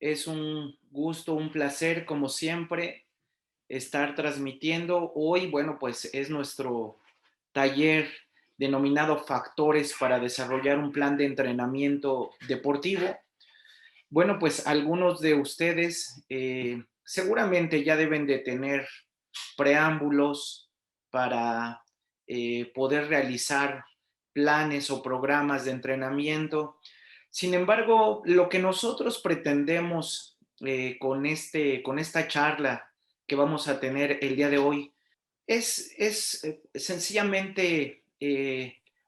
Es un gusto, un placer, como siempre, estar transmitiendo. Hoy, bueno, pues es nuestro taller denominado Factores para desarrollar un plan de entrenamiento deportivo. Bueno, pues algunos de ustedes seguramente ya deben de tener preámbulos para poder realizar planes o programas de entrenamiento. Sin embargo, lo que nosotros pretendemos con esta charla que vamos a tener el día de hoy es sencillamente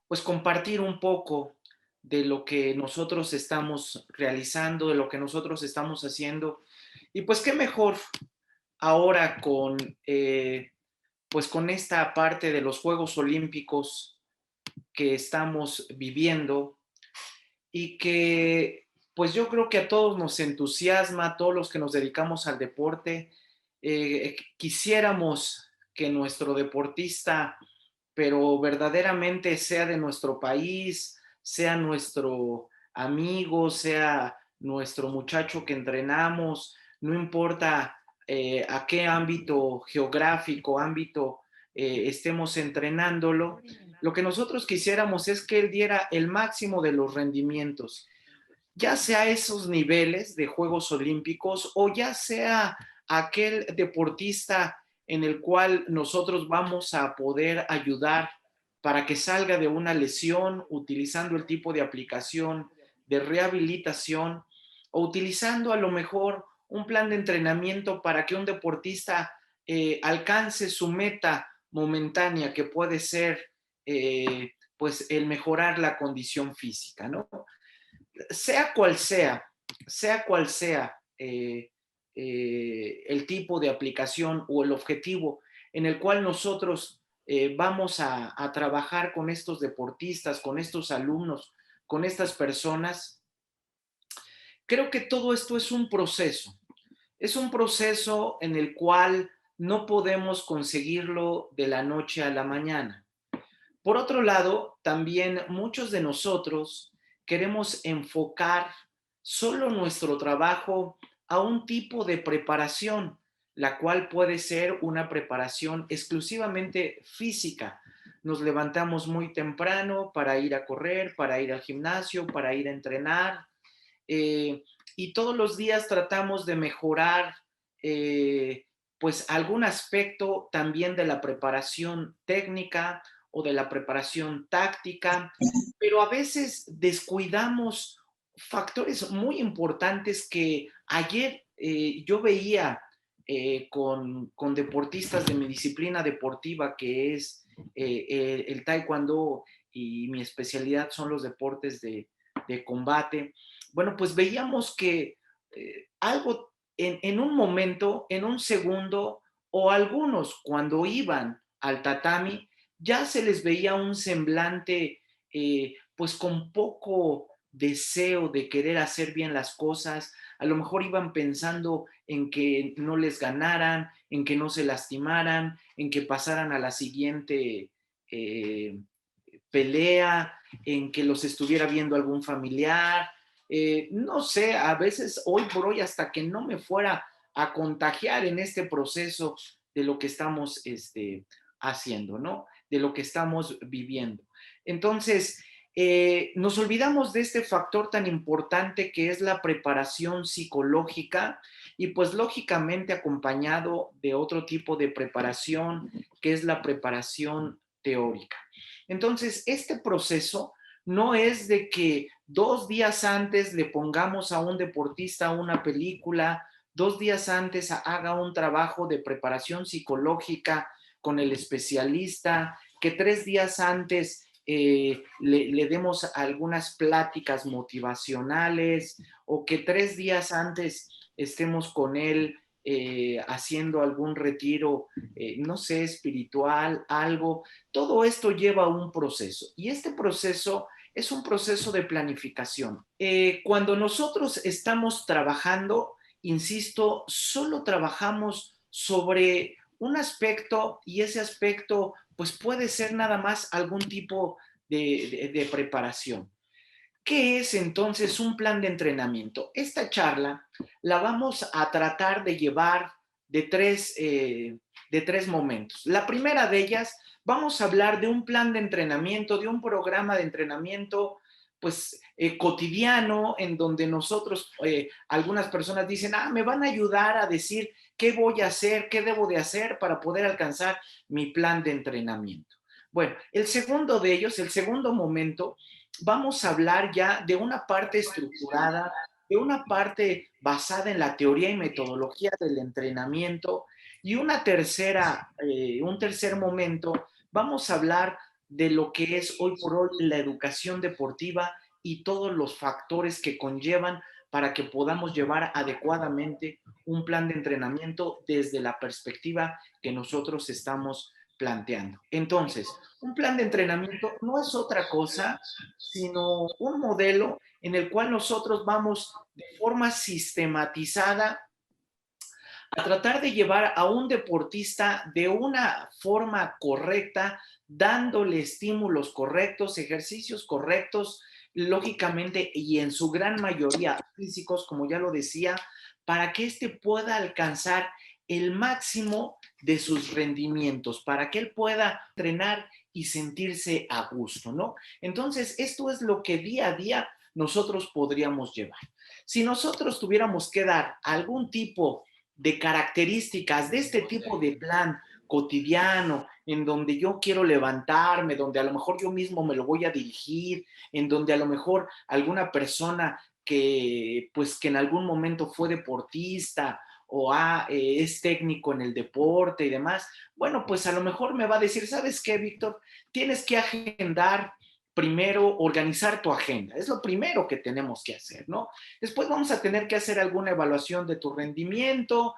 pues compartir un poco de lo que nosotros estamos realizando, de lo que nosotros estamos haciendo. Y pues qué mejor ahora pues con esta parte de los Juegos Olímpicos que estamos viviendo y que pues yo creo que a todos nos entusiasma, a todos los que nos dedicamos al deporte, quisiéramos que nuestro deportista, pero verdaderamente sea de nuestro país, sea nuestro amigo, sea nuestro muchacho que entrenamos, no importa a qué ámbito geográfico, ámbito estemos entrenándolo, lo que nosotros quisiéramos es que él diera el máximo de los rendimientos, ya sea esos niveles de Juegos Olímpicos o ya sea aquel deportista en el cual nosotros vamos a poder ayudar para que salga de una lesión utilizando el tipo de aplicación de rehabilitación o utilizando a lo mejor un plan de entrenamiento para que un deportista alcance su meta momentánea que puede ser pues el mejorar la condición física, ¿no? Sea cual sea, sea cual sea el tipo de aplicación o el objetivo en el cual nosotros vamos a trabajar con estos deportistas, con estos alumnos, con estas personas, creo que todo esto es un proceso. Es un proceso en el cual no podemos conseguirlo de la noche a la mañana. Por otro lado, también muchos de nosotros queremos enfocar solo nuestro trabajo a un tipo de preparación, la cual puede ser una preparación exclusivamente física. Nos levantamos muy temprano para ir a correr, para ir al gimnasio, para ir a entrenar, eh, y todos los días tratamos de mejorar pues algún aspecto también de la preparación técnica o de la preparación táctica, pero a veces descuidamos factores muy importantes que ayer yo veía con deportistas de mi disciplina deportiva, que es el taekwondo, y mi especialidad son los deportes de combate. Bueno, pues veíamos que algo en un momento, en un segundo, o algunos cuando iban al tatami, ya se les veía un semblante pues con poco deseo de querer hacer bien las cosas, a lo mejor iban pensando en que no les ganaran, en que no se lastimaran, en que pasaran a la siguiente pelea, en que los estuviera viendo algún familiar, no sé, a veces hoy por hoy hasta que no me fuera a contagiar en este proceso de lo que estamos haciendo, ¿no? De lo que estamos viviendo. Entonces, nos olvidamos de este factor tan importante que es la preparación psicológica y pues lógicamente acompañado de otro tipo de preparación que es la preparación teórica. Entonces, este proceso no es de que 2 días antes le pongamos a un deportista una película, 2 días antes haga un trabajo de preparación psicológica con el especialista, que 3 días antes le demos algunas pláticas motivacionales o que 3 días antes estemos con él haciendo algún retiro, no sé, espiritual, algo. Todo esto lleva a un proceso y este proceso es un proceso de planificación. Cuando nosotros estamos trabajando, insisto, solo trabajamos sobre un aspecto y ese aspecto pues puede ser nada más algún tipo de preparación. ¿Qué es entonces un plan de entrenamiento? Esta charla la vamos a tratar de llevar de tres momentos. La primera de ellas, vamos a hablar de un plan de entrenamiento, de un programa de entrenamiento, pues cotidiano, en donde nosotros, algunas personas dicen, me van a ayudar a decir qué voy a hacer, qué debo de hacer para poder alcanzar mi plan de entrenamiento. Bueno, el segundo de ellos, el segundo momento, vamos a hablar ya de una parte estructurada, de una parte basada en la teoría y metodología del entrenamiento, y un tercer momento, vamos a hablar de lo que es hoy por hoy la educación deportiva y todos los factores que conllevan para que podamos llevar adecuadamente un plan de entrenamiento desde la perspectiva que nosotros estamos planteando. Entonces, un plan de entrenamiento no es otra cosa sino un modelo en el cual nosotros vamos de forma sistematizada a tratar de llevar a un deportista de una forma correcta, dándole estímulos correctos, ejercicios correctos, lógicamente, y en su gran mayoría físicos, como ya lo decía, para que éste pueda alcanzar el máximo de sus rendimientos, para que él pueda entrenar y sentirse a gusto, ¿no? Entonces, esto es lo que día a día nosotros podríamos llevar. Si nosotros tuviéramos que dar algún tipo de características de este tipo de plan cotidiano, en donde yo quiero levantarme, donde a lo mejor yo mismo me lo voy a dirigir, en donde a lo mejor alguna persona que pues que en algún momento fue deportista o es técnico en el deporte y demás, bueno, pues a lo mejor me va a decir, ¿sabes qué, Víctor? Tienes que agendar primero, organizar tu agenda. Es lo primero que tenemos que hacer, ¿no? Después vamos a tener que hacer alguna evaluación de tu rendimiento,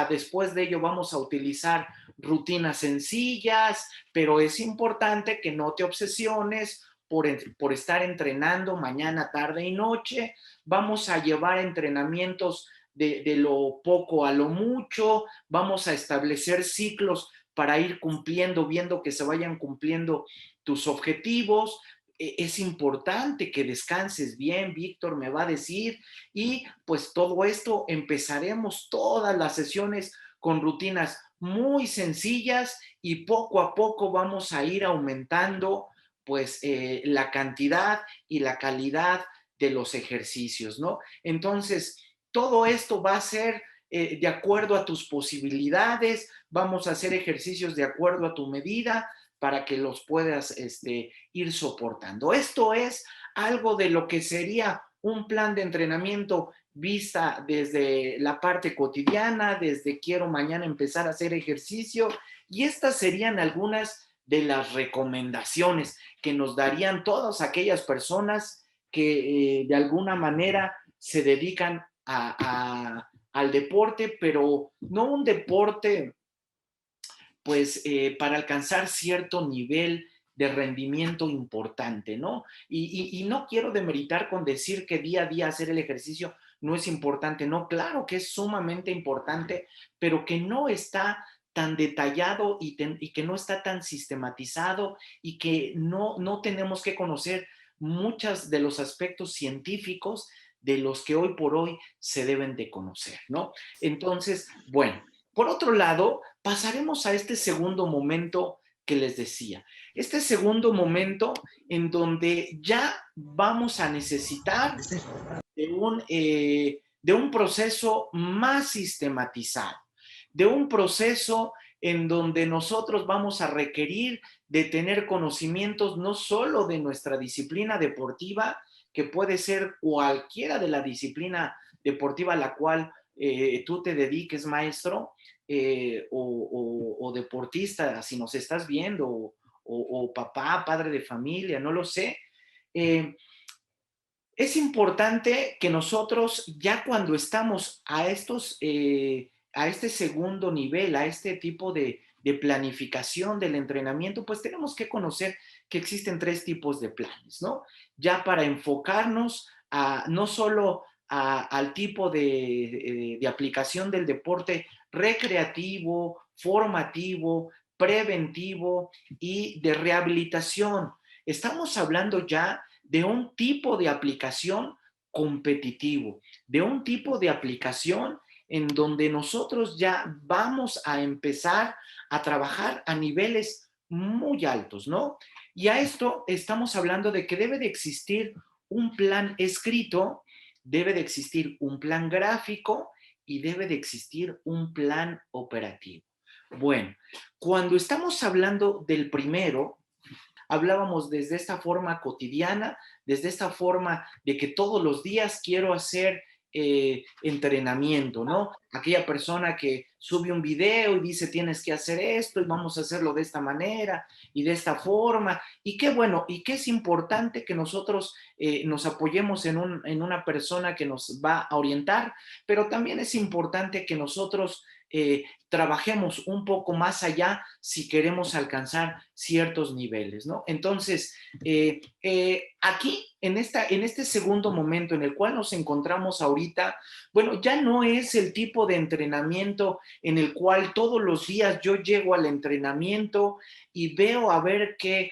después de ello, vamos a utilizar rutinas sencillas, pero es importante que no te obsesiones por estar entrenando mañana, tarde y noche. Vamos a llevar entrenamientos de lo poco a lo mucho, vamos a establecer ciclos para ir cumpliendo, viendo que se vayan cumpliendo tus objetivos. Es importante que descanses bien, Víctor me va a decir, y pues todo esto empezaremos todas las sesiones con rutinas muy sencillas y poco a poco vamos a ir aumentando pues la cantidad y la calidad de los ejercicios, ¿no? Entonces, todo esto va a ser de acuerdo a tus posibilidades, vamos a hacer ejercicios de acuerdo a tu medida para que los puedas ir soportando. Esto es algo de lo que sería un plan de entrenamiento vista desde la parte cotidiana, desde quiero mañana empezar a hacer ejercicio, y estas serían algunas de las recomendaciones que nos darían todas aquellas personas que de alguna manera se dedican al deporte, pero no un deporte pues para alcanzar cierto nivel de rendimiento importante, ¿no? Y no quiero demeritar con decir que día a día hacer el ejercicio no es importante, no, claro que es sumamente importante, pero que no está tan detallado y que no está tan sistematizado y que no tenemos que conocer muchos de los aspectos científicos de los que hoy por hoy se deben de conocer, ¿no? Entonces, bueno, por otro lado, pasaremos a este segundo momento que les decía. Este segundo momento en donde ya vamos a necesitar de un proceso más sistematizado, de un proceso en donde nosotros vamos a requerir de tener conocimientos no solo de nuestra disciplina deportiva, que puede ser cualquiera de la disciplina deportiva a la cual tú te dediques, maestro, o deportista, si nos estás viendo, o papá, padre de familia, no lo sé. Eh, es importante que nosotros, ya cuando estamos a este segundo nivel, a este tipo de planificación del entrenamiento, pues tenemos que conocer que existen tres tipos de planes, ¿no? Ya para enfocarnos no solo al tipo de aplicación del deporte recreativo, formativo, preventivo y de rehabilitación. Estamos hablando ya de un tipo de aplicación competitivo, de un tipo de aplicación en donde nosotros ya vamos a empezar a trabajar a niveles muy altos, ¿no? Y a esto estamos hablando de que debe de existir un plan escrito, debe de existir un plan gráfico y debe de existir un plan operativo. Bueno, cuando estamos hablando del primero, hablábamos desde esta forma cotidiana, desde esta forma de que todos los días quiero hacer entrenamiento, ¿no? Aquella persona que sube un video y dice tienes que hacer esto y vamos a hacerlo de esta manera y de esta forma. Y qué bueno, y qué es importante que nosotros nos apoyemos en una persona que nos va a orientar, pero también es importante que nosotros trabajemos un poco más allá si queremos alcanzar ciertos niveles, ¿no? Entonces, aquí, en este segundo momento en el cual nos encontramos ahorita, bueno, ya no es el tipo de entrenamiento en el cual todos los días yo llego al entrenamiento y veo a ver qué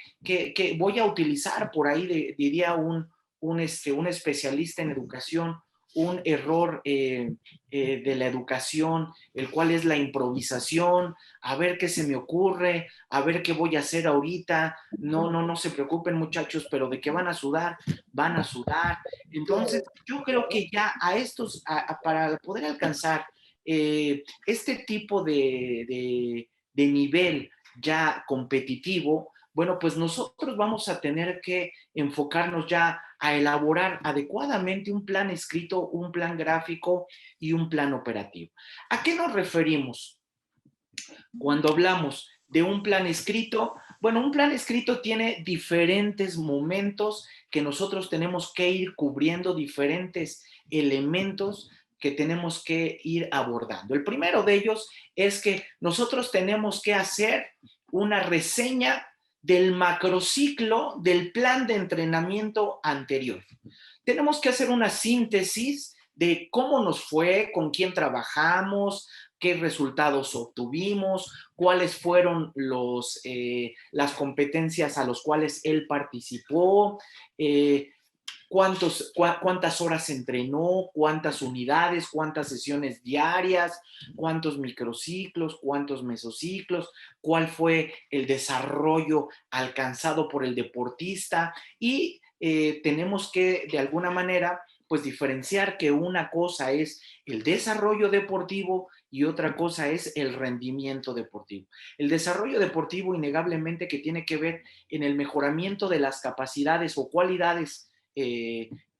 voy a utilizar por ahí, diría un especialista en educación, un error de la educación, el cual es la improvisación, a ver qué se me ocurre, a ver qué voy a hacer ahorita. No, no, no se preocupen muchachos, pero de que van a sudar, van a sudar. Entonces, yo creo que ya a estos, para poder alcanzar este tipo de nivel ya competitivo, bueno, pues nosotros vamos a tener que enfocarnos ya a elaborar adecuadamente un plan escrito, un plan gráfico y un plan operativo. ¿A qué nos referimos cuando hablamos de un plan escrito? Bueno, un plan escrito tiene diferentes momentos que nosotros tenemos que ir cubriendo, diferentes elementos que tenemos que ir abordando. El primero de ellos es que nosotros tenemos que hacer una reseña del macrociclo del plan de entrenamiento anterior. Tenemos que hacer una síntesis de cómo nos fue, con quién trabajamos, qué resultados obtuvimos, cuáles fueron las competencias a las cuales él participó, cuántas horas entrenó, cuántas unidades, cuántas sesiones diarias, cuántos microciclos, cuántos mesociclos, cuál fue el desarrollo alcanzado por el deportista y tenemos que de alguna manera pues diferenciar que una cosa es el desarrollo deportivo y otra cosa es el rendimiento deportivo. El desarrollo deportivo innegablemente que tiene que ver en el mejoramiento de las capacidades o cualidades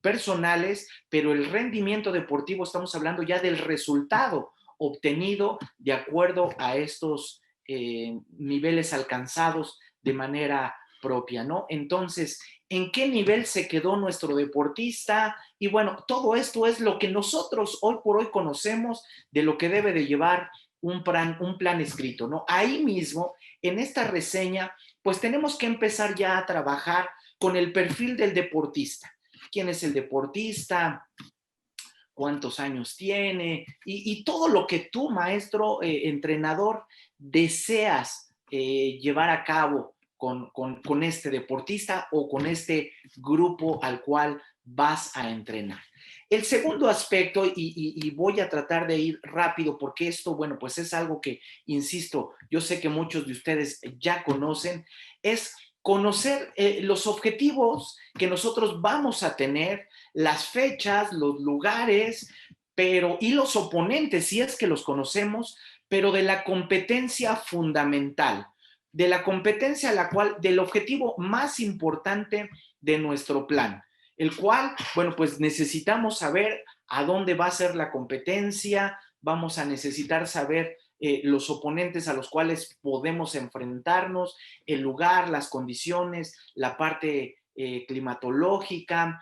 personales, pero el rendimiento deportivo estamos hablando ya del resultado obtenido de acuerdo a estos niveles alcanzados de manera propia, ¿no? Entonces, ¿en qué nivel se quedó nuestro deportista? Y bueno, todo esto es lo que nosotros hoy por hoy conocemos de lo que debe de llevar un plan escrito, ¿no? Ahí mismo, en esta reseña, pues tenemos que empezar ya a trabajar con el perfil del deportista. ¿Quién es el deportista? ¿Cuántos años tiene? Y todo lo que tú, maestro, entrenador, deseas llevar a cabo con este deportista o con este grupo al cual vas a entrenar. El segundo aspecto, y voy a tratar de ir rápido porque esto, bueno, pues es algo que, insisto, yo sé que muchos de ustedes ya conocen, es conocer los objetivos que nosotros vamos a tener, las fechas, los lugares, pero y los oponentes, si es que los conocemos, pero de la competencia fundamental, de la competencia a la cual, del objetivo más importante de nuestro plan, el cual, bueno, pues necesitamos saber a dónde va a ser la competencia, vamos a necesitar saber los oponentes a los cuales podemos enfrentarnos, el lugar, las condiciones, la parte climatológica,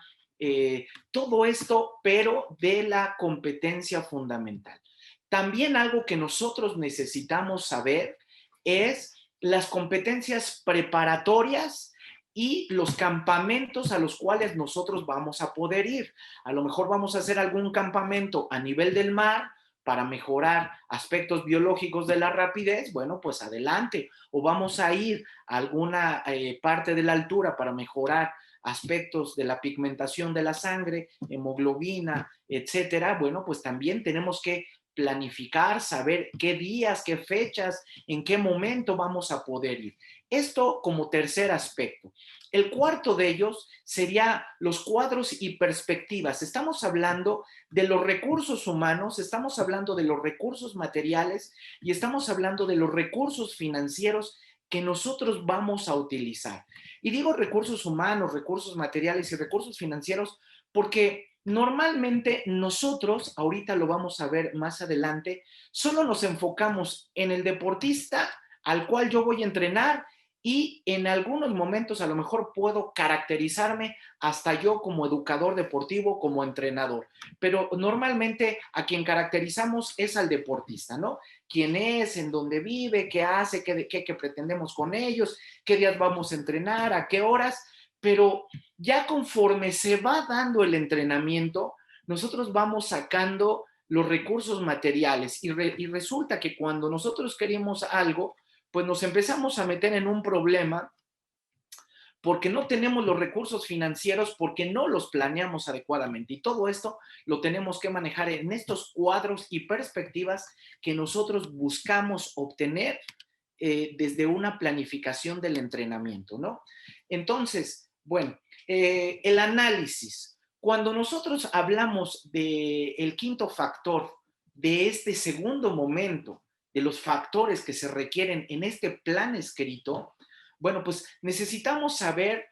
todo esto, pero de la competencia fundamental. También algo que nosotros necesitamos saber es las competencias preparatorias y los campamentos a los cuales nosotros vamos a poder ir. A lo mejor vamos a hacer algún campamento a nivel del mar para mejorar aspectos biológicos de la rapidez, bueno, pues adelante. O vamos a ir a alguna parte de la altura para mejorar aspectos de la pigmentación de la sangre, hemoglobina, etcétera, bueno, pues también tenemos que planificar, saber qué días, qué fechas, en qué momento vamos a poder ir. Esto como tercer aspecto. El cuarto de ellos sería los cuadros y perspectivas. Estamos hablando de los recursos humanos, estamos hablando de los recursos materiales y estamos hablando de los recursos financieros que nosotros vamos a utilizar. Y digo recursos humanos, recursos materiales y recursos financieros porque normalmente nosotros, ahorita lo vamos a ver más adelante, solo nos enfocamos en el deportista al cual yo voy a entrenar y en algunos momentos a lo mejor puedo caracterizarme hasta yo como educador deportivo, como entrenador, pero normalmente a quien caracterizamos es al deportista, ¿no? ¿Quién es, en dónde vive, qué hace, qué pretendemos con ellos, qué días vamos a entrenar, a qué horas? Pero ya conforme se va dando el entrenamiento, nosotros vamos sacando los recursos materiales y resulta que cuando nosotros queremos algo, pues nos empezamos a meter en un problema porque no tenemos los recursos financieros, porque no los planeamos adecuadamente. Y todo esto lo tenemos que manejar en estos cuadros y perspectivas que nosotros buscamos obtener desde una planificación del entrenamiento, ¿no? Entonces, bueno, el análisis. Cuando nosotros hablamos del quinto factor, de este segundo momento, de los factores que se requieren en este plan escrito, bueno, pues necesitamos saber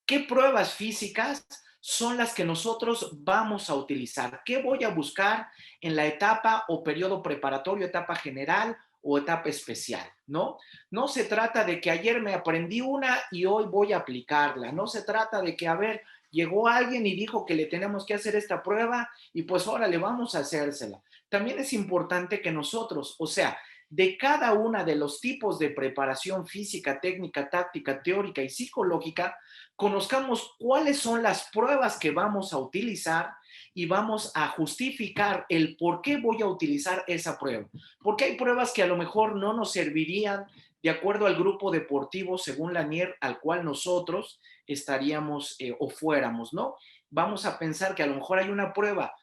qué pruebas físicas son las que nosotros vamos a utilizar. ¿Qué voy a buscar en la etapa o periodo preparatorio, etapa general o etapa especial? ¿No? No se trata de que ayer me aprendí una y hoy voy a aplicarla. No se trata de que, a ver, llegó alguien y dijo que le tenemos que hacer esta prueba y pues órale, vamos a hacérsela. También es importante que nosotros, o sea, de cada una de los tipos de preparación física, técnica, táctica, teórica y psicológica, conozcamos cuáles son las pruebas que vamos a utilizar y vamos a justificar el por qué voy a utilizar esa prueba. Porque hay pruebas que a lo mejor no nos servirían de acuerdo al grupo deportivo según la NIER al cual nosotros estaríamos o fuéramos, ¿no? Vamos a pensar que a lo mejor hay una prueba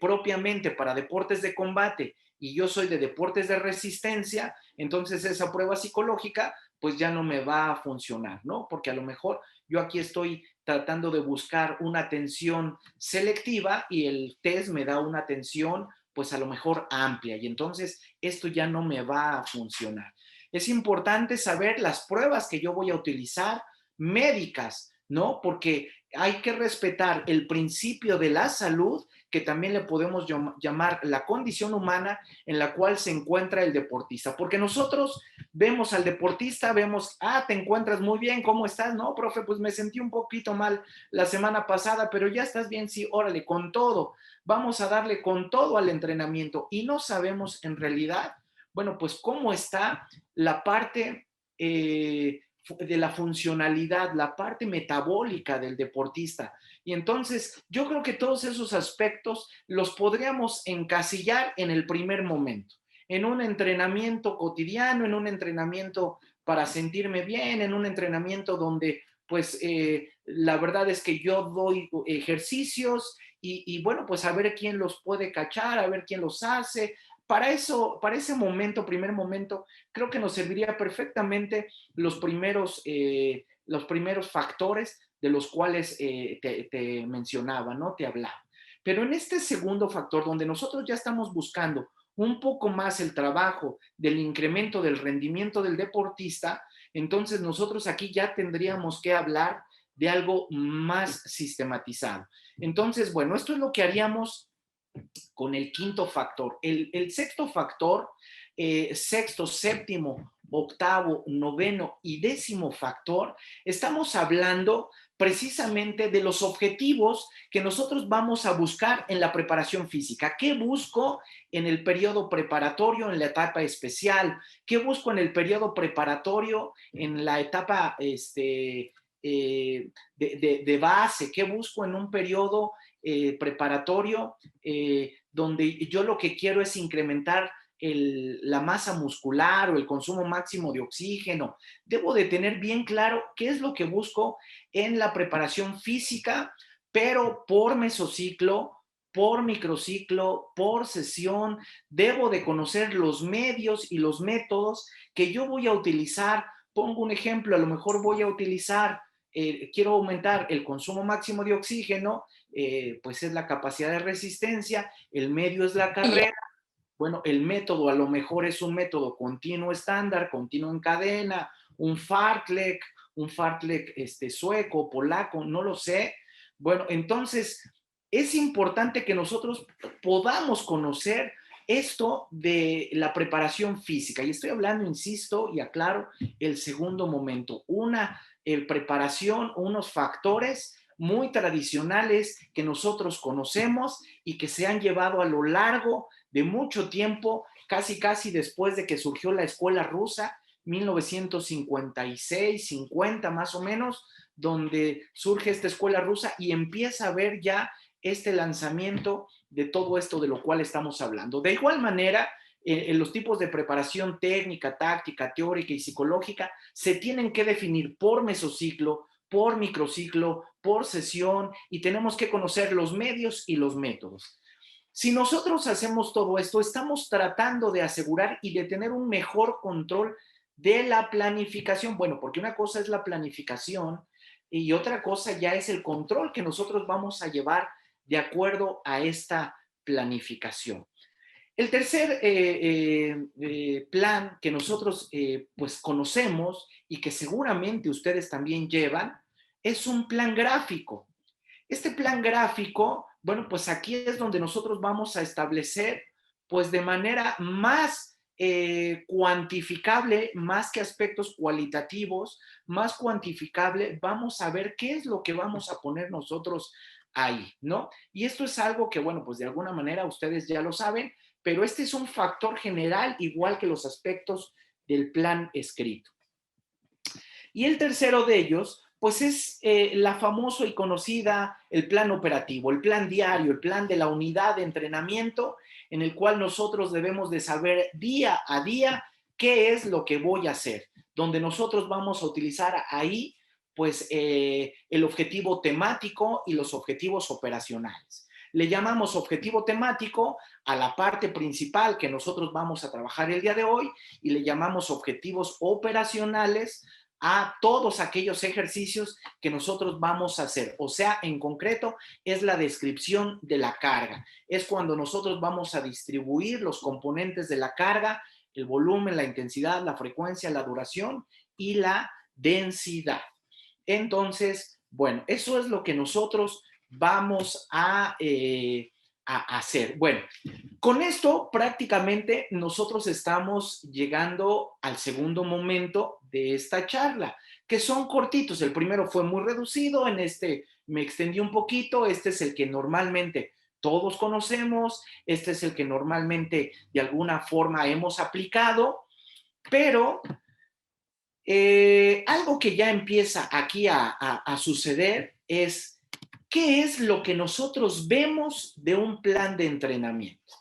propiamente para deportes de combate y yo soy de deportes de resistencia, entonces esa prueba psicológica pues ya no me va a funcionar, ¿no? Porque a lo mejor yo aquí estoy tratando de buscar una atención selectiva y el test me da una atención pues a lo mejor amplia y entonces esto ya no me va a funcionar. Es importante saber las pruebas que yo voy a utilizar médicas, ¿no? Porque hay que respetar el principio de la salud, que también le podemos llamar la condición humana en la cual se encuentra el deportista. Porque nosotros vemos al deportista, vemos, te encuentras muy bien, ¿cómo estás? No, profe, pues me sentí un poquito mal la semana pasada, pero ya estás bien, sí, órale, con todo. Vamos a darle con todo al entrenamiento y no sabemos en realidad, bueno, pues cómo está la parte de la funcionalidad, la parte metabólica del deportista. Y entonces yo creo que todos esos aspectos los podríamos encasillar en el primer momento, en un entrenamiento cotidiano, en un entrenamiento para sentirme bien, en un entrenamiento donde pues la verdad es que yo doy ejercicios y bueno, pues a ver quién los puede cachar, a ver quién los hace. Para eso, para ese momento, primer momento, creo que nos serviría perfectamente los primeros factores de los cuales te mencionaba, ¿no? Te hablaba. Pero en este segundo factor, donde nosotros ya estamos buscando un poco más el trabajo del incremento del rendimiento del deportista, entonces nosotros aquí ya tendríamos que hablar de algo más sistematizado. Entonces, bueno, esto es lo que haríamos con el quinto factor. El sexto factor, sexto, séptimo, octavo, noveno y décimo factor, estamos hablando precisamente de los objetivos que nosotros vamos a buscar en la preparación física. ¿Qué busco en el periodo preparatorio, en la etapa especial? ¿Qué busco en el periodo preparatorio, en la etapa de base? ¿Qué busco en un periodo preparatorio donde yo lo que quiero es incrementar la masa muscular o el consumo máximo de oxígeno. Debo de tener bien claro qué es lo que busco en la preparación física, pero por mesociclo, por microciclo, por sesión. Debo de conocer los medios y los métodos que yo voy a utilizar. Pongo un ejemplo, a lo mejor voy a utilizar, quiero aumentar el consumo máximo de oxígeno, pues es la capacidad de resistencia, el medio es la carrera. Bueno, el método a lo mejor es un método continuo estándar, continuo en cadena, un fartlek sueco, polaco, no lo sé. Bueno, entonces es importante que nosotros podamos conocer esto de la preparación física. Y estoy hablando, insisto, y aclaro, el segundo momento, una preparación, unos factores muy tradicionales que nosotros conocemos y que se han llevado a lo largo de mucho tiempo, casi casi después de que surgió la escuela rusa, 1956, 50 más o menos, donde surge esta escuela rusa y empieza a ver ya este lanzamiento de todo esto de lo cual estamos hablando. De igual manera, en los tipos de preparación técnica, táctica, teórica y psicológica se tienen que definir por mesociclo, por microciclo, por sesión, y tenemos que conocer los medios y los métodos. Si nosotros hacemos todo esto, estamos tratando de asegurar y de tener un mejor control de la planificación. Bueno, porque una cosa es la planificación y otra cosa ya es el control que nosotros vamos a llevar de acuerdo a esta planificación. El tercer plan que nosotros pues conocemos y que seguramente ustedes también llevan es un plan gráfico. Este plan gráfico, bueno, pues aquí es donde nosotros vamos a establecer, pues de manera más cuantificable, más que aspectos cualitativos, más cuantificable, vamos a ver qué es lo que vamos a poner nosotros ahí, ¿no? Y esto es algo que, bueno, pues de alguna manera ustedes ya lo saben, pero este es un factor general, igual que los aspectos del plan escrito. Y el tercero de ellos, pues es la famosa y conocida, el plan operativo, el plan diario, el plan de la unidad de entrenamiento, en el cual nosotros debemos de saber día a día qué es lo que voy a hacer, donde nosotros vamos a utilizar ahí, pues, el objetivo temático y los objetivos operacionales. Le llamamos objetivo temático a la parte principal que nosotros vamos a trabajar el día de hoy y le llamamos objetivos operacionales a todos aquellos ejercicios que nosotros vamos a hacer. O sea, en concreto, es la descripción de la carga. Es cuando nosotros vamos a distribuir los componentes de la carga, el volumen, la intensidad, la frecuencia, la duración y la densidad. Entonces, bueno, eso es lo que nosotros vamos a hacer. Bueno, con esto prácticamente nosotros estamos llegando al segundo momento de esta charla, que son cortitos. El primero fue muy reducido, en este me extendí un poquito, este es el que normalmente todos conocemos, este es el que normalmente de alguna forma hemos aplicado, pero algo que ya empieza aquí a suceder es qué es lo que nosotros vemos de un plan de entrenamiento.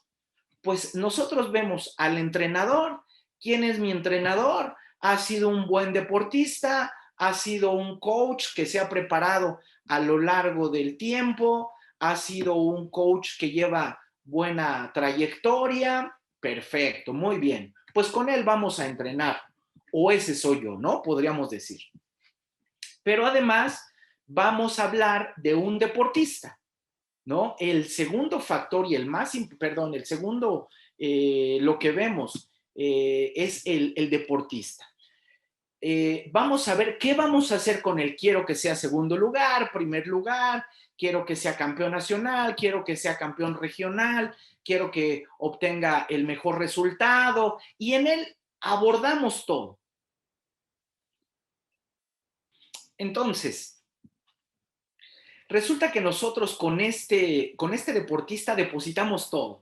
Pues nosotros vemos al entrenador. ¿Quién es mi entrenador? Ha sido un buen deportista, ha sido un coach que se ha preparado a lo largo del tiempo, ha sido un coach que lleva buena trayectoria. Perfecto, muy bien. Pues con él vamos a entrenar. O ese soy yo, ¿no? Podríamos decir. Pero además vamos a hablar de un deportista, ¿no? El segundo factor y el segundo, lo que vemos es el deportista. Vamos a ver qué vamos a hacer con él. Quiero que sea segundo lugar, primer lugar, quiero que sea campeón nacional, quiero que sea campeón regional, quiero que obtenga el mejor resultado y en él abordamos todo. Entonces, resulta que nosotros con este deportista depositamos todo.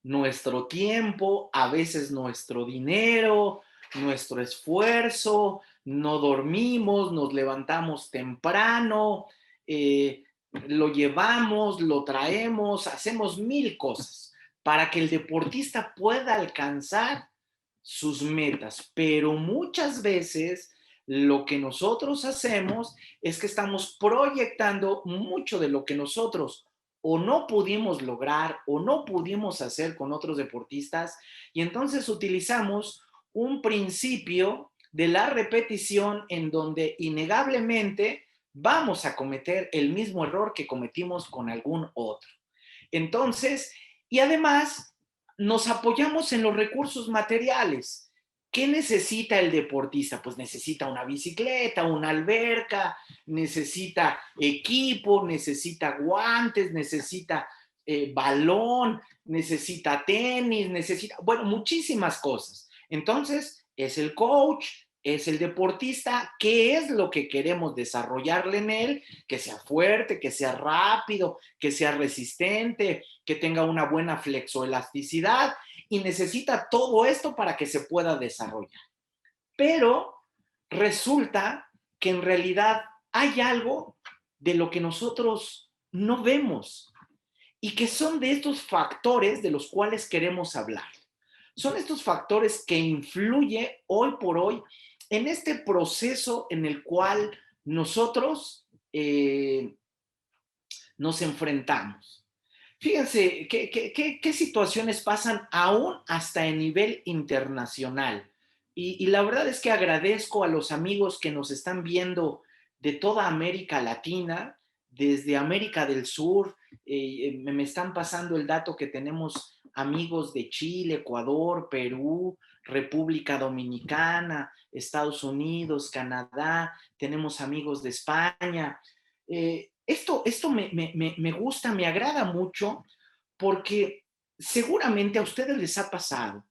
Nuestro tiempo, a veces nuestro dinero, nuestro esfuerzo, no dormimos, nos levantamos temprano, lo llevamos, lo traemos, hacemos mil cosas para que el deportista pueda alcanzar sus metas. Pero muchas veces lo que nosotros hacemos es que estamos proyectando mucho de lo que nosotros o no pudimos lograr o no pudimos hacer con otros deportistas, y entonces utilizamos un principio de la repetición en donde innegablemente vamos a cometer el mismo error que cometimos con algún otro. Entonces, y además nos apoyamos en los recursos materiales. ¿Qué necesita el deportista? Pues necesita una bicicleta, una alberca, necesita equipo, necesita guantes, necesita balón, necesita tenis, necesita, bueno, muchísimas cosas. Entonces, es el coach, es el deportista, ¿qué es lo que queremos desarrollarle en él? Que sea fuerte, que sea rápido, que sea resistente, que tenga una buena flexoelasticidad, y necesita todo esto para que se pueda desarrollar. Pero resulta que en realidad hay algo de lo que nosotros no vemos y que son de estos factores de los cuales queremos hablar. Son estos factores que influyen hoy por hoy en este proceso en el cual nosotros nos enfrentamos. Fíjense qué situaciones pasan aún hasta en nivel internacional. Y la verdad es que agradezco a los amigos que nos están viendo de toda América Latina, desde América del Sur. Me están pasando el dato que tenemos amigos de Chile, Ecuador, Perú, República Dominicana, Estados Unidos, Canadá, tenemos amigos de España. Esto me gusta, me agrada mucho, porque seguramente a ustedes les ha pasado.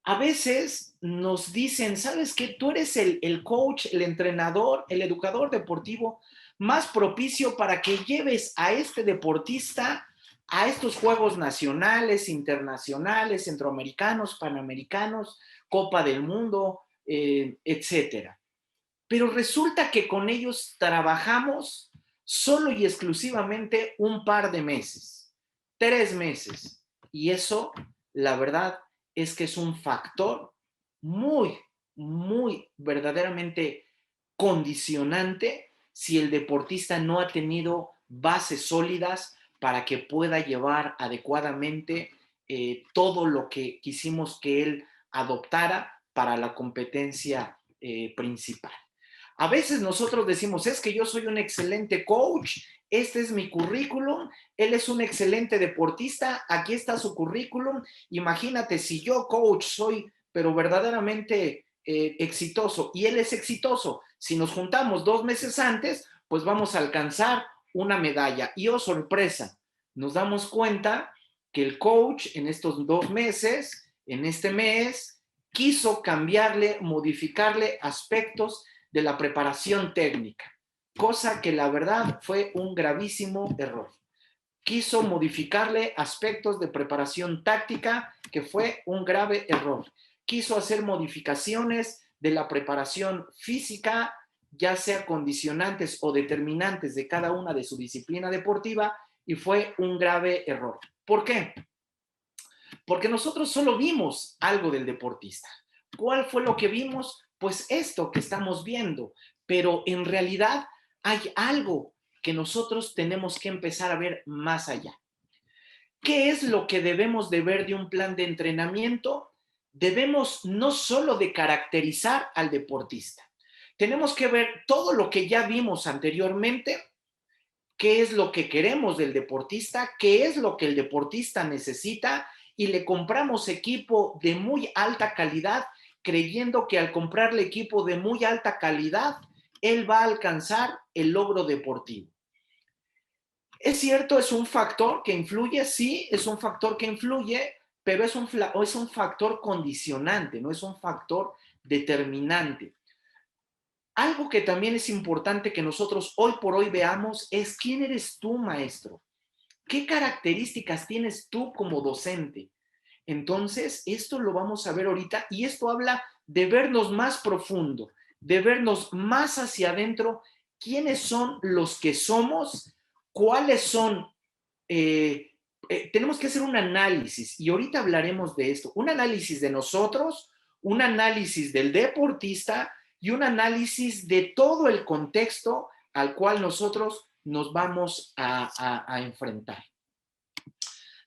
A veces nos dicen, ¿sabes qué? Tú eres el coach, el entrenador, el educador deportivo más propicio para que lleves a este deportista a estos juegos nacionales, internacionales, centroamericanos, panamericanos, Copa del Mundo, etcétera. Pero resulta que con ellos trabajamos solo y exclusivamente un par de meses, 3 meses. Y eso, la verdad, es que es un factor muy, muy verdaderamente condicionante si el deportista no ha tenido bases sólidas para que pueda llevar adecuadamente todo lo que quisimos que él adoptara para la competencia principal. A veces nosotros decimos, es que yo soy un excelente coach, este es mi currículum, él es un excelente deportista, aquí está su currículum. Imagínate si yo coach soy, pero verdaderamente exitoso, y él es exitoso, si nos juntamos 2 meses antes, pues vamos a alcanzar una medalla. Y oh sorpresa, nos damos cuenta que el coach en estos 2 meses, en este mes, quiso cambiarle, modificarle aspectos de la preparación técnica, cosa que la verdad fue un gravísimo error. Quiso modificarle aspectos de preparación táctica, que fue un grave error. Quiso hacer modificaciones de la preparación física, ya sea condicionantes o determinantes de cada una de su disciplina deportiva, y fue un grave error. ¿Por qué? Porque nosotros solo vimos algo del deportista. ¿Cuál fue lo que vimos? Pues esto que estamos viendo, pero en realidad hay algo que nosotros tenemos que empezar a ver más allá. ¿Qué es lo que debemos de ver de un plan de entrenamiento? Debemos no solo de caracterizar al deportista, tenemos que ver todo lo que ya vimos anteriormente, qué es lo que queremos del deportista, qué es lo que el deportista necesita, y le compramos equipo de muy alta calidad, creyendo que al comprarle equipo de muy alta calidad, él va a alcanzar el logro deportivo. Es cierto, es un factor que influye, sí, es un factor que influye, pero es un factor condicionante, no es un factor determinante. Algo que también es importante que nosotros hoy por hoy veamos es quién eres tú, maestro. ¿Qué características tienes tú como docente? Entonces, esto lo vamos a ver ahorita, y esto habla de vernos más profundo, de vernos más hacia adentro, quiénes son los que somos, cuáles son tenemos que hacer un análisis, y ahorita hablaremos de esto, un análisis de nosotros, un análisis del deportista y un análisis de todo el contexto al cual nosotros nos vamos a enfrentar.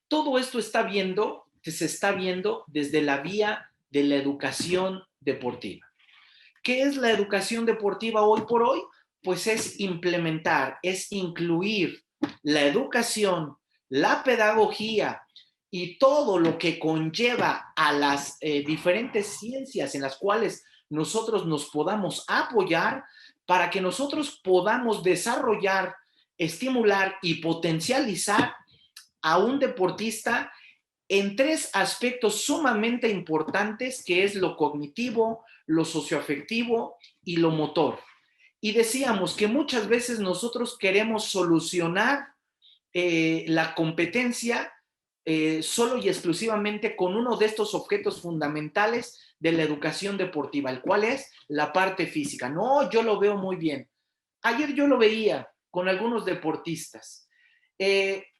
Todo esto se está viendo desde la vía de la educación deportiva. ¿Qué es la educación deportiva hoy por hoy? Pues es implementar, es incluir la educación, la pedagogía y todo lo que conlleva a las diferentes ciencias en las cuales nosotros nos podamos apoyar para que nosotros podamos desarrollar, estimular y potencializar a un deportista en tres aspectos sumamente importantes, que es lo cognitivo, lo socioafectivo y lo motor. Y decíamos que muchas veces nosotros queremos solucionar la competencia solo y exclusivamente con uno de estos objetos fundamentales de la educación deportiva, el cual es la parte física. No, yo lo veo muy bien. Ayer yo lo veía con algunos deportistas.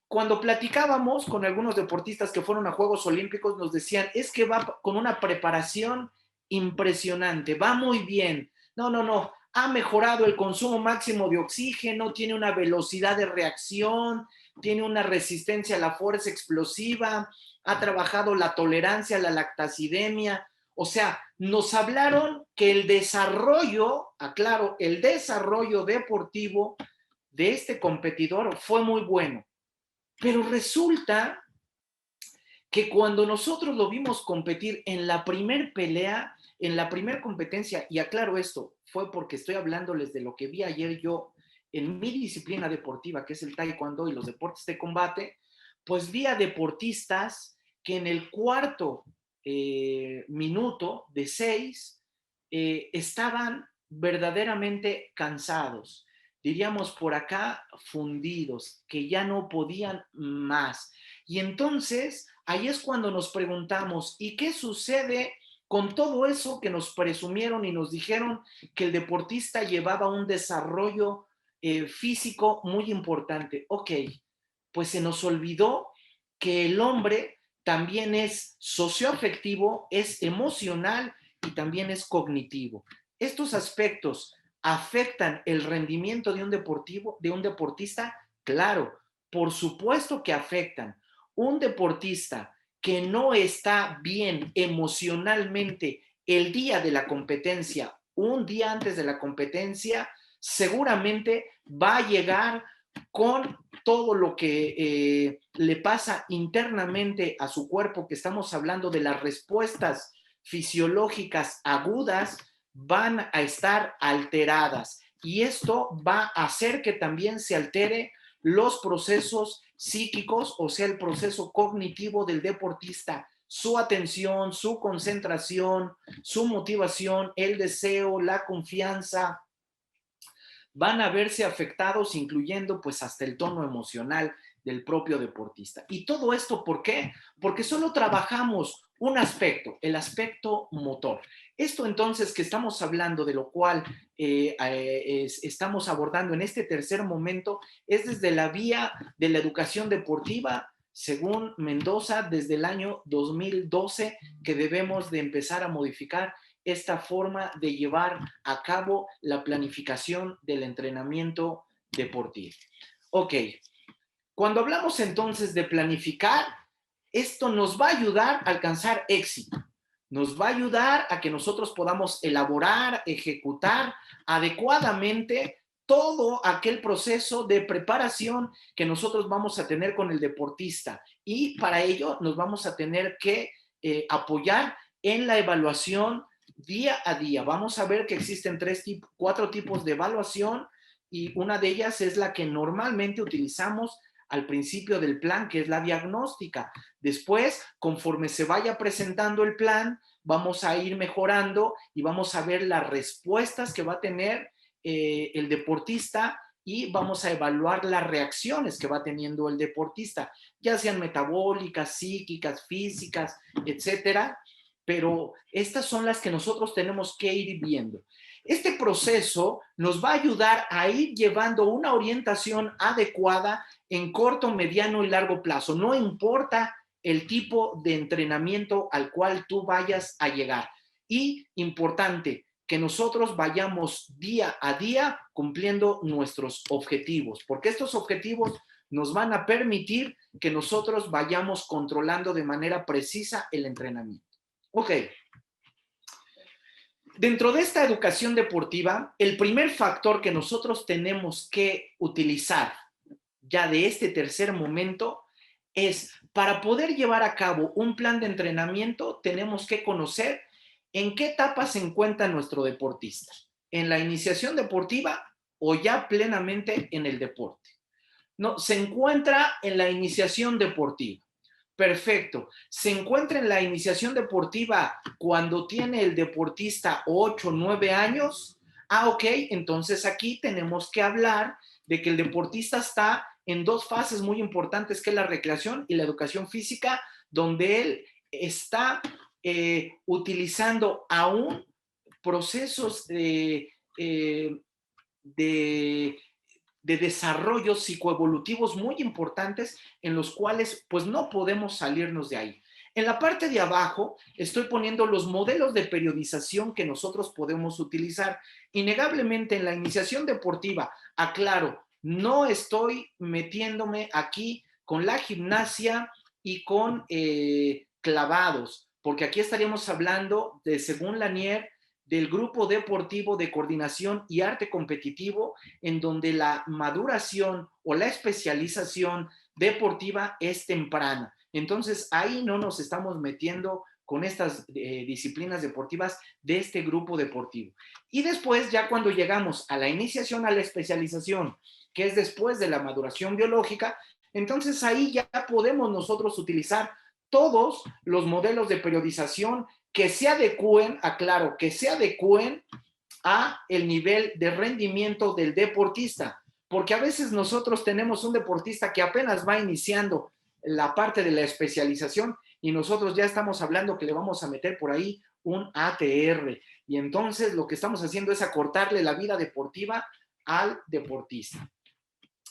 Cuando platicábamos con algunos deportistas que fueron a Juegos Olímpicos, nos decían, es que va con una preparación impresionante, va muy bien. No, no, no, ha mejorado el consumo máximo de oxígeno, tiene una velocidad de reacción, tiene una resistencia a la fuerza explosiva, ha trabajado la tolerancia a la lactacidemia. O sea, nos hablaron que el desarrollo, aclaro, el desarrollo deportivo de este competidor fue muy bueno. Pero resulta que cuando nosotros lo vimos competir en la primer pelea, en la primer competencia, y aclaro esto, fue porque estoy hablándoles de lo que vi ayer yo en mi disciplina deportiva, que es el taekwondo y los deportes de combate, pues vi a deportistas que en el cuarto minuto de 6 estaban verdaderamente cansados, diríamos por acá fundidos, que ya no podían más. Y entonces ahí es cuando nos preguntamos, ¿y qué sucede con todo eso que nos presumieron y nos dijeron que el deportista llevaba un desarrollo físico muy importante? Ok, pues se nos olvidó que el hombre también es socioafectivo, es emocional y también es cognitivo. Estos aspectos afectan el rendimiento de un deportista, claro, por supuesto que afectan. Un deportista que no está bien emocionalmente el día de la competencia, un día antes de la competencia, seguramente va a llegar con todo lo que le pasa internamente a su cuerpo, que estamos hablando de las respuestas fisiológicas agudas, van a estar alteradas. Y esto va a hacer que también se altere los procesos psíquicos, o sea, el proceso cognitivo del deportista, su atención, su concentración, su motivación, el deseo, la confianza, van a verse afectados, incluyendo pues hasta el tono emocional del propio deportista. ¿Y todo esto por qué? Porque solo trabajamos un aspecto, el aspecto motor. Esto entonces que estamos hablando, de lo cual estamos abordando en este tercer momento, es desde la vía de la educación deportiva, según Mendoza, desde el año 2012, que debemos de empezar a modificar esta forma de llevar a cabo la planificación del entrenamiento deportivo. Ok, cuando hablamos entonces de planificar, esto nos va a ayudar a alcanzar éxito. Nos va a ayudar a que nosotros podamos elaborar, ejecutar adecuadamente todo aquel proceso de preparación que nosotros vamos a tener con el deportista. Y para ello nos vamos a tener que apoyar en la evaluación día a día. Vamos a ver que existen cuatro tipos de evaluación, y una de ellas es la que normalmente utilizamos al principio del plan, que es la diagnóstica. Después, conforme se vaya presentando el plan, vamos a ir mejorando y vamos a ver las respuestas que va a tener el deportista, y vamos a evaluar las reacciones que va teniendo el deportista, ya sean metabólicas, psíquicas, físicas, etcétera. Pero estas son las que nosotros tenemos que ir viendo. Este proceso nos va a ayudar a ir llevando una orientación adecuada en corto, mediano y largo plazo. No importa el tipo de entrenamiento al cual tú vayas a llegar. Y importante, que nosotros vayamos día a día cumpliendo nuestros objetivos, porque estos objetivos nos van a permitir que nosotros vayamos controlando de manera precisa el entrenamiento. Ok. Dentro de esta educación deportiva, el primer factor que nosotros tenemos que utilizar ya de este tercer momento es, para poder llevar a cabo un plan de entrenamiento, tenemos que conocer en qué etapa se encuentra nuestro deportista, en la iniciación deportiva o ya plenamente en el deporte. No, se encuentra en la iniciación deportiva. Perfecto. Se encuentra en la iniciación deportiva cuando tiene el deportista 8 o 9 años. Ah, ok, entonces aquí tenemos que hablar de que el deportista está en dos fases muy importantes, que es la recreación y la educación física, donde él está utilizando aún procesos de de desarrollos psicoevolutivos muy importantes en los cuales pues no podemos salirnos de ahí. En la parte de abajo estoy poniendo los modelos de periodización que nosotros podemos utilizar. Innegablemente en la iniciación deportiva, aclaro, no estoy metiéndome aquí con la gimnasia y con clavados, porque aquí estaríamos hablando de, según Lanier, del grupo deportivo de coordinación y arte competitivo, en donde la maduración o la especialización deportiva es temprana. Entonces, ahí no nos estamos metiendo con estas disciplinas deportivas de este grupo deportivo. Y después, ya cuando llegamos a la iniciación a la especialización, que es después de la maduración biológica, entonces ahí ya podemos nosotros utilizar todos los modelos de periodización que se adecúen, aclaro, que se adecúen a el nivel de rendimiento del deportista, porque a veces nosotros tenemos un deportista que apenas va iniciando la parte de la especialización y nosotros ya estamos hablando que le vamos a meter por ahí un ATR, y entonces lo que estamos haciendo es acortarle la vida deportiva al deportista.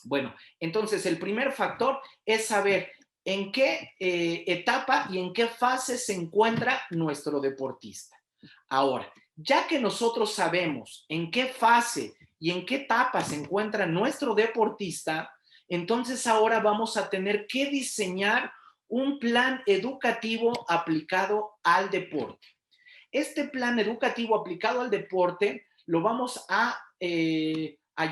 Bueno, entonces el primer factor es saber en qué etapa y en qué fase se encuentra nuestro deportista. Ahora, ya que nosotros sabemos en qué fase y en qué etapa se encuentra nuestro deportista, entonces ahora vamos a tener que diseñar un plan educativo aplicado al deporte. Este plan educativo aplicado al deporte lo vamos a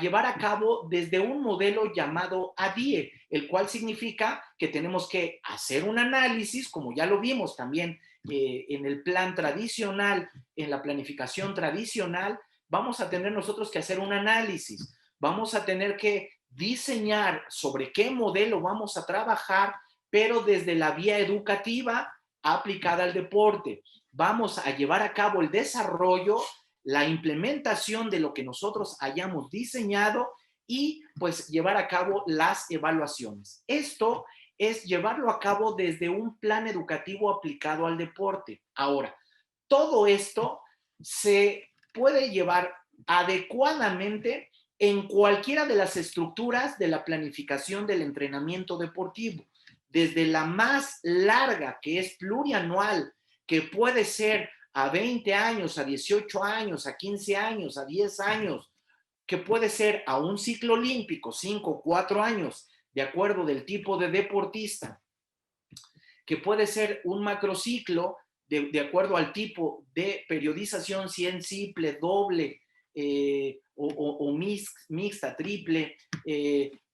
llevar a cabo desde un modelo llamado ADIE, el cual significa que tenemos que hacer un análisis, como ya lo vimos también en el plan tradicional, en la planificación tradicional, vamos a tener nosotros que hacer un análisis, vamos a tener que diseñar sobre qué modelo vamos a trabajar, pero desde la vía educativa aplicada al deporte. Vamos a llevar a cabo el desarrollo, la implementación de lo que nosotros hayamos diseñado y pues llevar a cabo las evaluaciones. Esto es llevarlo a cabo desde un plan educativo aplicado al deporte. Ahora, todo esto se puede llevar adecuadamente en cualquiera de las estructuras de la planificación del entrenamiento deportivo, desde la más larga, que es plurianual, que puede ser a 20 años, a 18 años, a 15 años, a 10 años, que puede ser a un ciclo olímpico, 5 o 4 años, de acuerdo del tipo de deportista, que puede ser un macrociclo de acuerdo al tipo de periodización, si en simple, doble o mixta, triple,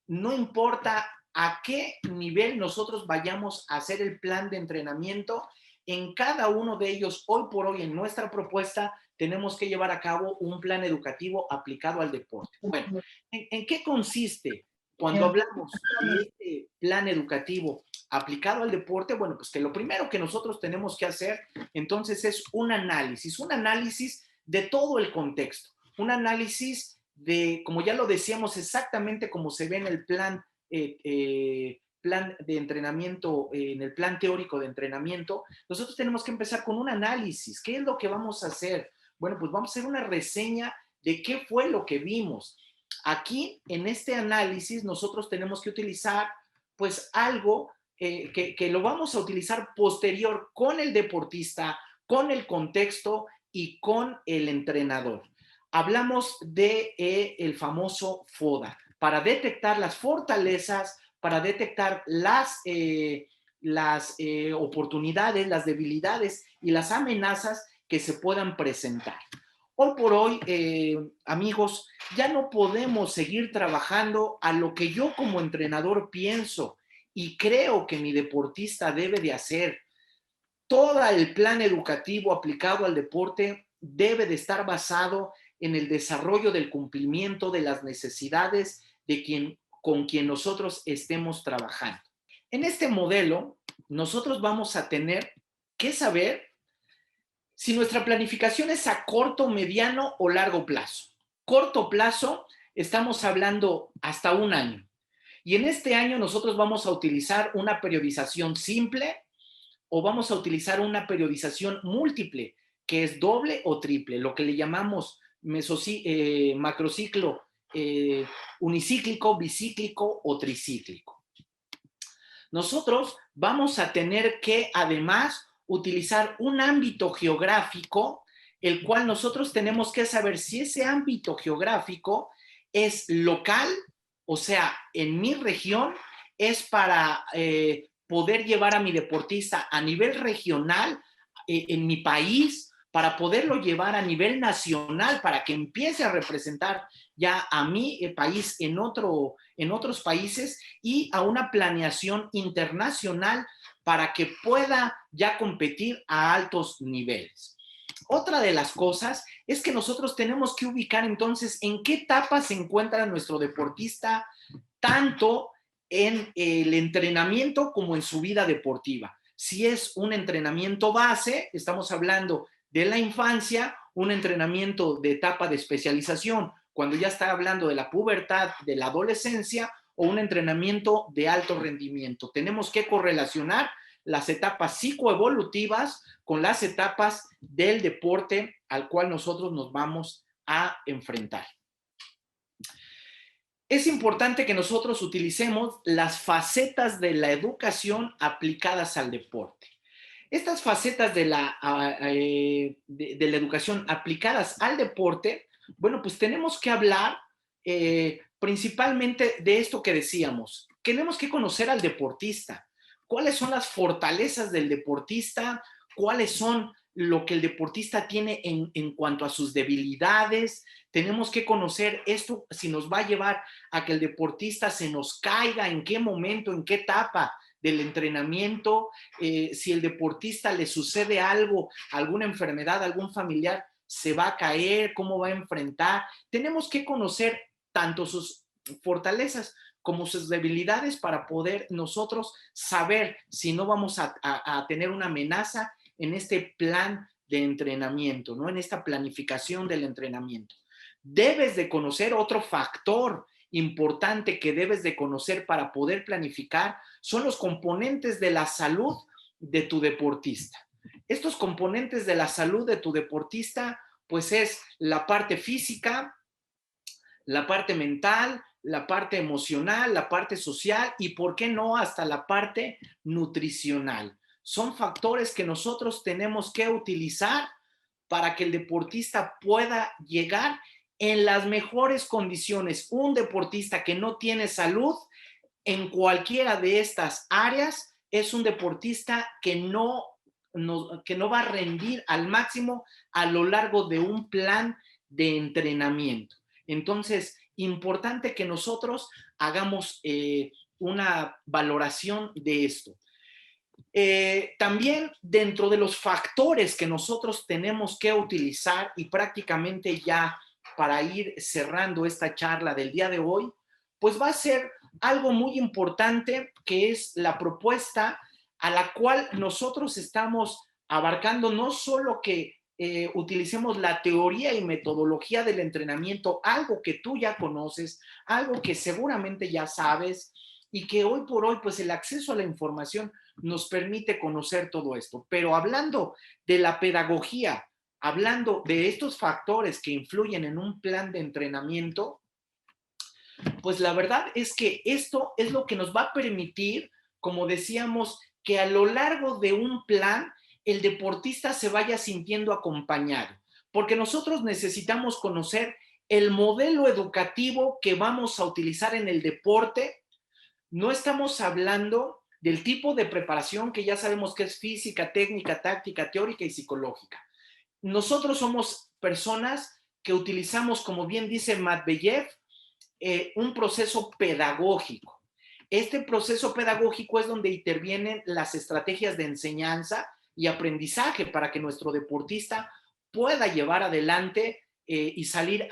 no importa a qué nivel nosotros vayamos a hacer el plan de entrenamiento, en cada uno de ellos, hoy por hoy, en nuestra propuesta, tenemos que llevar a cabo un plan educativo aplicado al deporte. Bueno, ¿en qué consiste cuando hablamos de este plan educativo aplicado al deporte? Bueno, pues que lo primero que nosotros tenemos que hacer entonces es un análisis de todo el contexto, un análisis de, como ya lo decíamos, exactamente como se ve en el plan de entrenamiento, en el plan teórico de entrenamiento. Nosotros tenemos que empezar con un análisis. ¿Qué es lo que vamos a hacer? Bueno, pues vamos a hacer una reseña de qué fue lo que vimos. Aquí, en este análisis, nosotros tenemos que utilizar pues algo que lo vamos a utilizar posterior con el deportista, con el contexto y con el entrenador. Hablamos de el famoso FODA, para detectar las fortalezas, para detectar las oportunidades, las debilidades y las amenazas que se puedan presentar. Hoy por hoy, amigos, ya no podemos seguir trabajando a lo que yo como entrenador pienso y creo que mi deportista debe de hacer. Todo el plan educativo aplicado al deporte debe de estar basado en el desarrollo del cumplimiento de las necesidades de con quien nosotros estemos trabajando. En este modelo, nosotros vamos a tener que saber si nuestra planificación es a corto, mediano o largo plazo. Corto plazo, estamos hablando hasta un año. Y en este año nosotros vamos a utilizar una periodización simple o vamos a utilizar una periodización múltiple, que es doble o triple, lo que le llamamos macrociclo unicíclico, bicíclico o tricíclico. Nosotros vamos a tener que además utilizar un ámbito geográfico, el cual nosotros tenemos que saber si ese ámbito geográfico es local, o sea, en mi región, es para poder llevar a mi deportista a nivel regional en mi país, para poderlo llevar a nivel nacional, para que empiece a representar ya a mi país en otros países y a una planeación internacional para que pueda ya competir a altos niveles. Otra de las cosas es que nosotros tenemos que ubicar entonces en qué etapa se encuentra nuestro deportista, tanto en el entrenamiento como en su vida deportiva. Si es un entrenamiento base, estamos hablando de la infancia, un entrenamiento de etapa de especialización, cuando ya está hablando de la pubertad, de la adolescencia, o un entrenamiento de alto rendimiento. Tenemos que correlacionar las etapas psicoevolutivas con las etapas del deporte al cual nosotros nos vamos a enfrentar. Es importante que nosotros utilicemos las facetas de la educación aplicadas al deporte. Estas facetas de la educación aplicadas al deporte, bueno, pues tenemos que hablar principalmente de esto que decíamos. Tenemos que conocer al deportista. ¿Cuáles son las fortalezas del deportista? ¿Cuáles son lo que el deportista tiene en cuanto a sus debilidades? Tenemos que conocer esto si nos va a llevar a que el deportista se nos caiga, en qué momento, en qué etapa del entrenamiento, si el deportista le sucede algo, alguna enfermedad, algún familiar, se va a caer, cómo va a enfrentar. Tenemos que conocer tanto sus fortalezas como sus debilidades para poder nosotros saber si no vamos a tener una amenaza en este plan de entrenamiento, ¿no? En esta planificación del entrenamiento. Debes de conocer otro factor importante que debes de conocer para poder planificar, son los componentes de la salud de tu deportista. Estos componentes de la salud de tu deportista, pues es la parte física, la parte mental, la parte emocional, la parte social y, ¿por qué no?, hasta la parte nutricional. Son factores que nosotros tenemos que utilizar para que el deportista pueda llegar en las mejores condiciones. Un deportista que no tiene salud en cualquiera de estas áreas es un deportista que no va a rendir al máximo a lo largo de un plan de entrenamiento. Entonces, importante que nosotros hagamos una valoración de esto. También dentro de los factores que nosotros tenemos que utilizar y prácticamente ya para ir cerrando esta charla del día de hoy, pues va a ser algo muy importante que es la propuesta a la cual nosotros estamos abarcando, no solo que utilicemos la teoría y metodología del entrenamiento, algo que tú ya conoces, algo que seguramente ya sabes y que hoy por hoy pues el acceso a la información nos permite conocer todo esto. Pero hablando de la pedagogía hablando de estos factores que influyen en un plan de entrenamiento, pues la verdad es que esto es lo que nos va a permitir, como decíamos, que a lo largo de un plan el deportista se vaya sintiendo acompañado, porque nosotros necesitamos conocer el modelo educativo que vamos a utilizar en el deporte. No estamos hablando del tipo de preparación que ya sabemos que es física, técnica, táctica, teórica y psicológica. Nosotros somos personas que utilizamos, como bien dice Matveyev, un proceso pedagógico. Este proceso pedagógico es donde intervienen las estrategias de enseñanza y aprendizaje para que nuestro deportista pueda llevar adelante y salir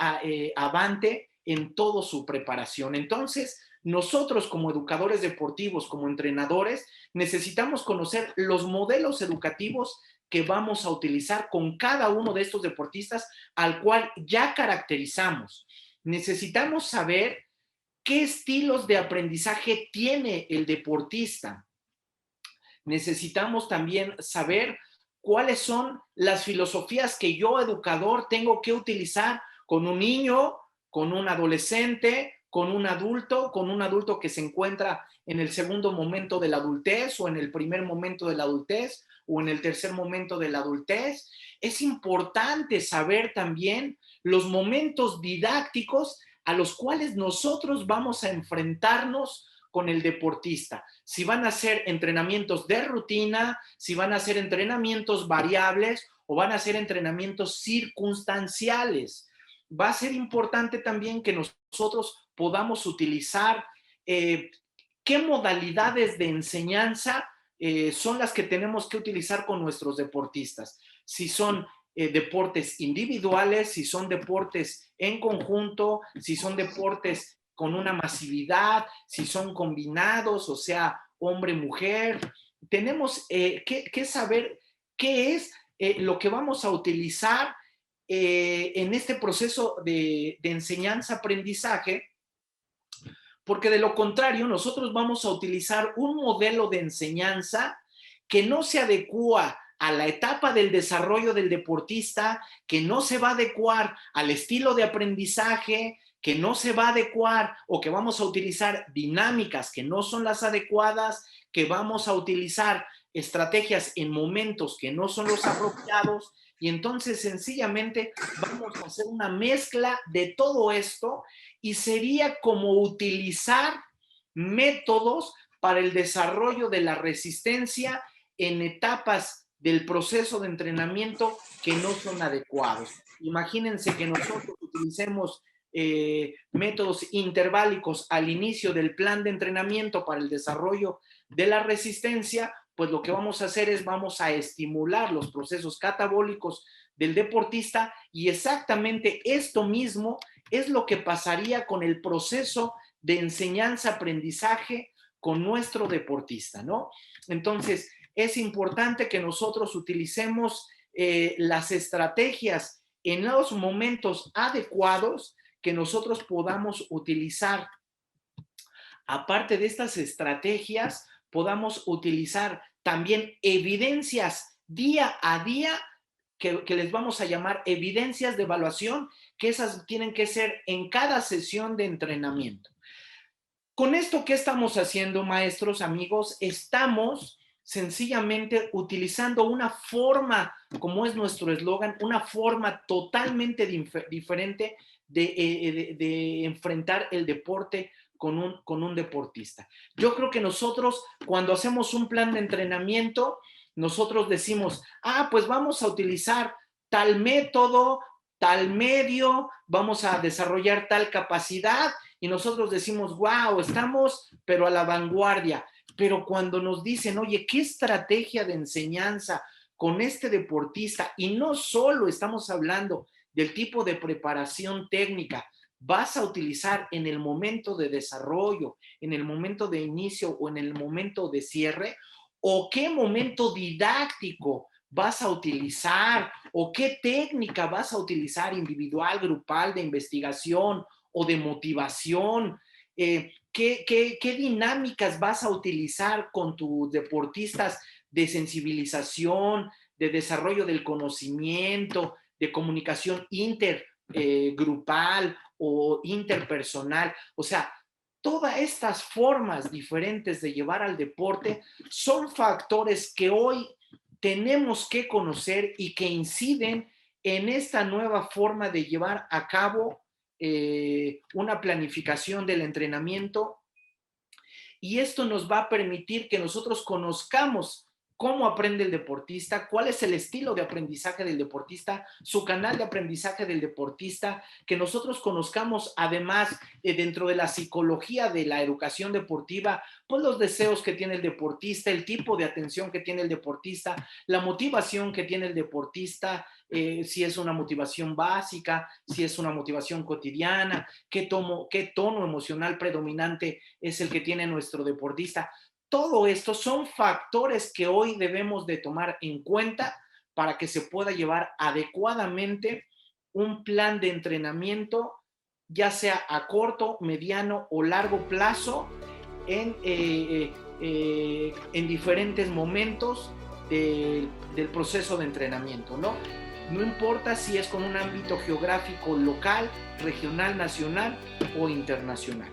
avante en toda su preparación. Entonces, nosotros como educadores deportivos, como entrenadores, necesitamos conocer los modelos educativos que vamos a utilizar con cada uno de estos deportistas al cual ya caracterizamos. Necesitamos saber qué estilos de aprendizaje tiene el deportista. Necesitamos también saber cuáles son las filosofías que yo, educador, tengo que utilizar con un niño, con un adolescente, con un adulto que se encuentra en el segundo momento de la adultez o en el primer momento de la adultez o en el tercer momento de la adultez. Es importante saber también los momentos didácticos a los cuales nosotros vamos a enfrentarnos con el deportista. Si van a ser entrenamientos de rutina, si van a ser entrenamientos variables o van a ser entrenamientos circunstanciales. Va a ser importante también que nosotros podamos utilizar qué modalidades de enseñanza son las que tenemos que utilizar con nuestros deportistas. Si son deportes individuales, si son deportes en conjunto, si son deportes con una masividad, si son combinados, o sea, hombre-mujer. Tenemos que saber qué es lo que vamos a utilizar en este proceso de enseñanza-aprendizaje, porque de lo contrario nosotros vamos a utilizar un modelo de enseñanza que no se adecua a la etapa del desarrollo del deportista, que no se va a adecuar al estilo de aprendizaje, que no se va a adecuar o que vamos a utilizar dinámicas que no son las adecuadas, que vamos a utilizar estrategias en momentos que no son los apropiados y entonces sencillamente vamos a hacer una mezcla de todo esto y sería como utilizar métodos para el desarrollo de la resistencia en etapas del proceso de entrenamiento que no son adecuados. Imagínense que nosotros utilicemos métodos interválicos al inicio del plan de entrenamiento para el desarrollo de la resistencia, pues lo que vamos a hacer es vamos a estimular los procesos catabólicos del deportista y exactamente esto mismo es lo que pasaría con el proceso de enseñanza-aprendizaje con nuestro deportista, ¿no? Entonces, es importante que nosotros utilicemos las estrategias en los momentos adecuados que nosotros podamos utilizar. Aparte de estas estrategias, podamos utilizar también evidencias día a día que les vamos a llamar evidencias de evaluación, que esas tienen que ser en cada sesión de entrenamiento. Con esto, ¿qué estamos haciendo, maestros, amigos? Estamos sencillamente utilizando una forma, como es nuestro eslogan, una forma totalmente diferente de enfrentar el deporte con un deportista. Yo creo que nosotros, cuando hacemos un plan de entrenamiento, nosotros decimos, pues vamos a utilizar tal método, tal medio, vamos a desarrollar tal capacidad y nosotros decimos, wow, estamos pero a la vanguardia. Pero cuando nos dicen, oye, ¿qué estrategia de enseñanza con este deportista? Y no solo estamos hablando del tipo de preparación técnica, vas a utilizar en el momento de desarrollo, en el momento de inicio o en el momento de cierre, o qué momento didáctico vas a utilizar o qué técnica vas a utilizar individual, grupal, de investigación o de motivación, qué dinámicas vas a utilizar con tus deportistas de sensibilización, de desarrollo del conocimiento, de comunicación intergrupal o interpersonal. O sea, todas estas formas diferentes de llevar al deporte son factores que hoy tenemos que conocer y que inciden en esta nueva forma de llevar a cabo una planificación del entrenamiento, y esto nos va a permitir que nosotros conozcamos cómo aprende el deportista, cuál es el estilo de aprendizaje del deportista, su canal de aprendizaje del deportista, que nosotros conozcamos además dentro de la psicología de la educación deportiva, pues los deseos que tiene el deportista, el tipo de atención que tiene el deportista, la motivación que tiene el deportista, si es una motivación básica, si es una motivación cotidiana, qué tono emocional predominante es el que tiene nuestro deportista. Todo esto son factores que hoy debemos de tomar en cuenta para que se pueda llevar adecuadamente un plan de entrenamiento, ya sea a corto, mediano o largo plazo, en diferentes momentos del proceso de entrenamiento, ¿no? No importa si es con un ámbito geográfico local, regional, nacional o internacional.